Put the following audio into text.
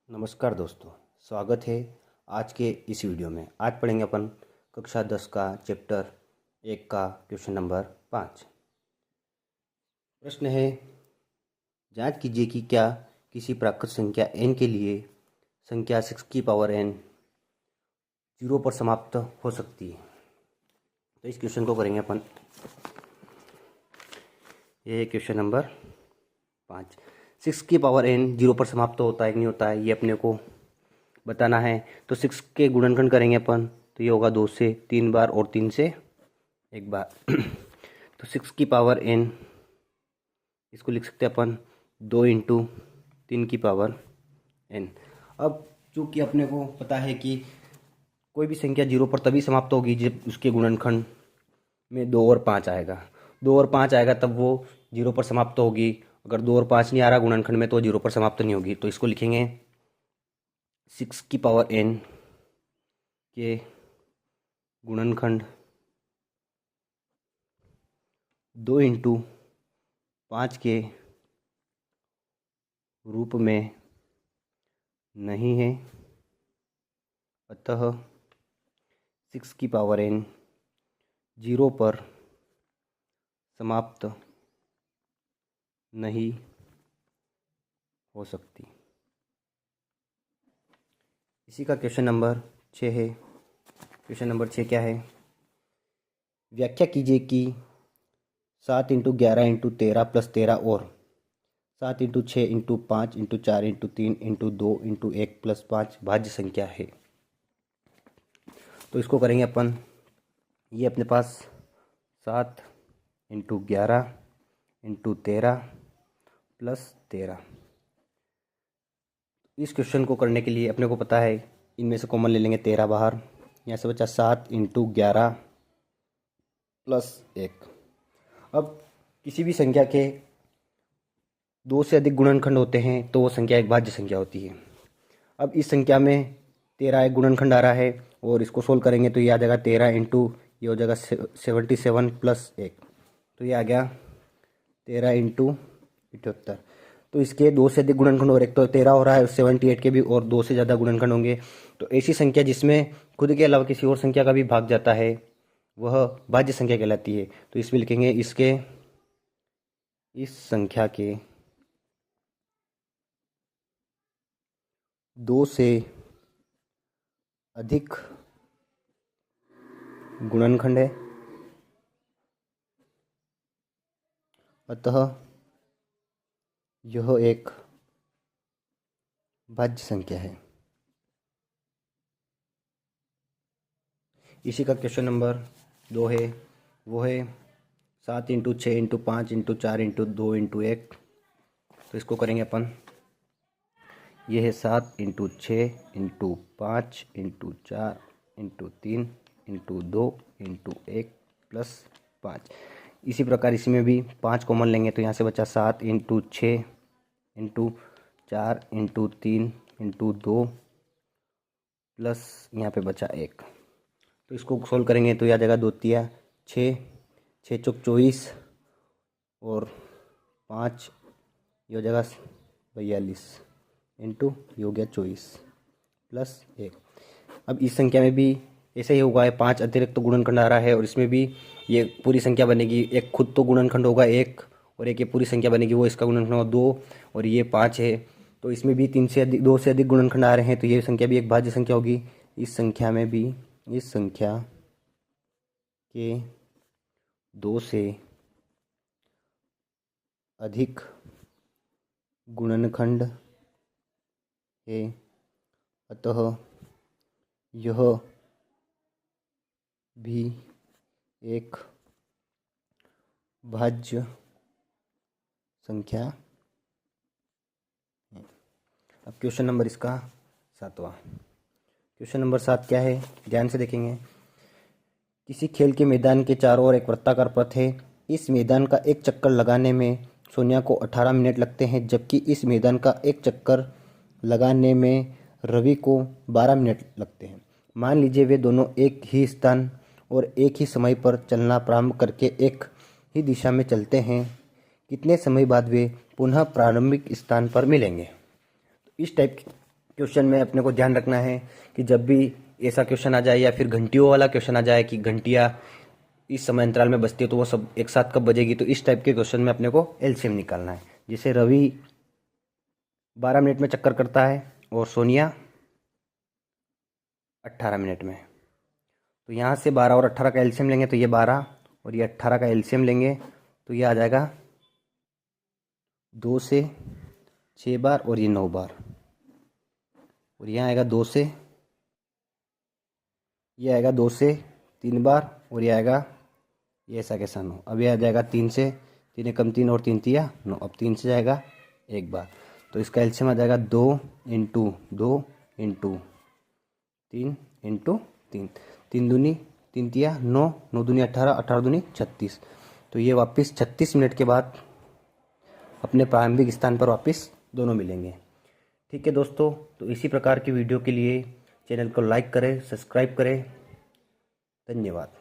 नमस्कार दोस्तों, स्वागत है आज के इस वीडियो में। आज पढ़ेंगे अपन कक्षा 10 का चैप्टर 1 का क्वेश्चन नंबर 5। प्रश्न है, जांच कीजिए कि क्या किसी प्राकृत संख्या n के लिए संख्या 6 की पावर n 0 पर समाप्त हो सकती है। तो इस क्वेश्चन को करेंगे अपन। ये क्वेश्चन नंबर 5। 6 की पावर n 0 पर समाप्त होता है कि नहीं होता है, ये अपने को बताना है। तो 6 के गुणनखंड करेंगे अपन, तो ये होगा 2 से 3 बार और 3 से 1 बार। तो 6 की पावर n, इसको लिख सकते हैं अपन 2 इंटू 3 की पावर n। अब चूँकि अपने को पता है कि कोई भी संख्या 0 पर तभी समाप्त होगी जब उसके गुणनखंड में 2 और 5 आएगा। 2 और 5 आएगा तब वो 0 पर समाप्त होगी। अगर 2 और 5 नहीं आ रहा गुणनखंड में तो 0 पर समाप्त नहीं होगी। तो इसको लिखेंगे 6 की पावर n के गुणनखंड 2 इंटू 5 के रूप में नहीं है, अतः 6 की पावर n 0 पर समाप्त नहीं हो सकती। इसी का क्वेश्चन नंबर 6 है। क्वेश्चन नंबर 6 क्या है? व्याख्या कीजिए कि 7 इंटू 11 इंटू 13 प्लस 13 और 7 into 6 into 5 into 4 into 3 into 2 into 1 plus 5 भाज्य संख्या है। तो इसको करेंगे अपन। ये अपने पास 7 इंटू 11 इंटू 13 प्लस 13। इस क्वेश्चन को करने के लिए अपने को पता है, इनमें से कॉमन ले लेंगे 13 बाहर। यहाँ से बचा 7 इंटू 11 प्लस 1। अब किसी भी संख्या के 2 से अधिक गुणनखंड होते हैं तो वो संख्या एक भाज्य संख्या होती है। अब इस संख्या में 13 एक गुणनखंड आ रहा है और इसको सोल्व करेंगे तो ये आ जाएगा 13 इंटू, ये हो जाएगा 77 प्लस 1। तो ये आ गया 13 इंटू 78। तो इसके 2 से अधिक गुणनखंड और एक तो 13 हो रहा है, 78 के भी और 2 से ज़्यादा गुणनखंड होंगे। तो ऐसी संख्या जिसमें खुद के अलावा किसी और संख्या का भी भाग जाता है वह भाज्य संख्या कहलाती है। तो इसमें लिखेंगे इसके, इस संख्या के 2 से अधिक गुणनखंड है, अतः यह एक भाज्य संख्या है। इसी का क्वेश्चन नंबर 2 है, वो है 7 into 6 into 5 into 4 into 2 into 1। तो इसको करेंगे अपन। ये है 7 into 6 into 5 into 4 into 3 into 2 into 1 plus 5। इसी प्रकार इसमें भी 5 कॉमन लेंगे तो यहाँ से बचा 7 into 6 into 4 into 3 into 2 plus यहाँ पे बचा 1। तो इसको सोल्व करेंगे तो यह आ जाएगा 2 तिया 6, 6 चौक 24 और 5 ये हो जाएगा 42 इंटू ये हो गया 24 प्लस 1। अब इस संख्या में भी ऐसा ही होगा, 5 अतिरिक्त तो गुणनखंड आ रहा है और इसमें भी ये पूरी संख्या बनेगी। एक खुद तो गुणनखंड होगा 1 और एक ये पूरी संख्या बनेगी, वो इसका गुणनखंड होगा 2 और ये 5 है। तो इसमें भी 3 से अधिक 2 से अधिक गुणनखंड आ रहे हैं तो ये संख्या भी एक भाज्य संख्या होगी। इस संख्या में भी इस संख्या के 2 से अधिक गुणनखंड है, अतः यह भी एक भाज्य संख्या है। अब क्वेश्चन नंबर इसका 7वां। क्वेश्चन नंबर 7 क्या है, ध्यान से देखेंगे। किसी खेल के मैदान के चारों ओर एक वृत्ताकार पथ है। इस मैदान का एक चक्कर लगाने में सोनिया को 18 मिनट लगते हैं, जबकि इस मैदान का एक चक्कर लगाने में रवि को 12 मिनट लगते हैं। मान लीजिए वे दोनों एक ही स्थान और एक ही समय पर चलना प्रारंभ करके एक ही दिशा में चलते हैं। कितने समय बाद वे पुनः प्रारंभिक स्थान पर मिलेंगे? इस टाइप क्वेश्चन में अपने को ध्यान रखना है कि जब भी ऐसा क्वेश्चन आ जाए या फिर घंटियों वाला क्वेश्चन आ जाए कि घंटियाँ इस समय अंतराल में बजती है तो वो सब एक साथ कब बजेगी, तो इस टाइप के क्वेश्चन में अपने को एलसीएम निकालना है। जैसे रवि 12 मिनट में चक्कर करता है और सोनिया 18 मिनट में, तो यहाँ से 12 और 18 का एलसीएम लेंगे तो ये 12 और ये 18 का एलसीएम लेंगे तो ये आ जाएगा 2 से 6 बार और ये 9 बार, और यहाँ आएगा 2 से, ये आएगा 2 से 3 बार और ये आएगा ये ऐसा कैसा 9। अब ये आ जाएगा 3 से, 3 एकम 3 और 3 तिया 9। अब 3 से जाएगा 1 बार, तो इसका एलसीएम आ जाएगा 2 इंटू 2 इंटू 3 इंटू 3, 3 दूनी 3 तिया 9, 9 दूनी 18, 18 दूनी 36। तो ये वापस 36 मिनट के बाद अपने प्रारंभिक स्थान पर वापस दोनों मिलेंगे। ठीक है दोस्तों, तो इसी प्रकार की वीडियो के लिए चैनल को लाइक करें, सब्सक्राइब करें। धन्यवाद।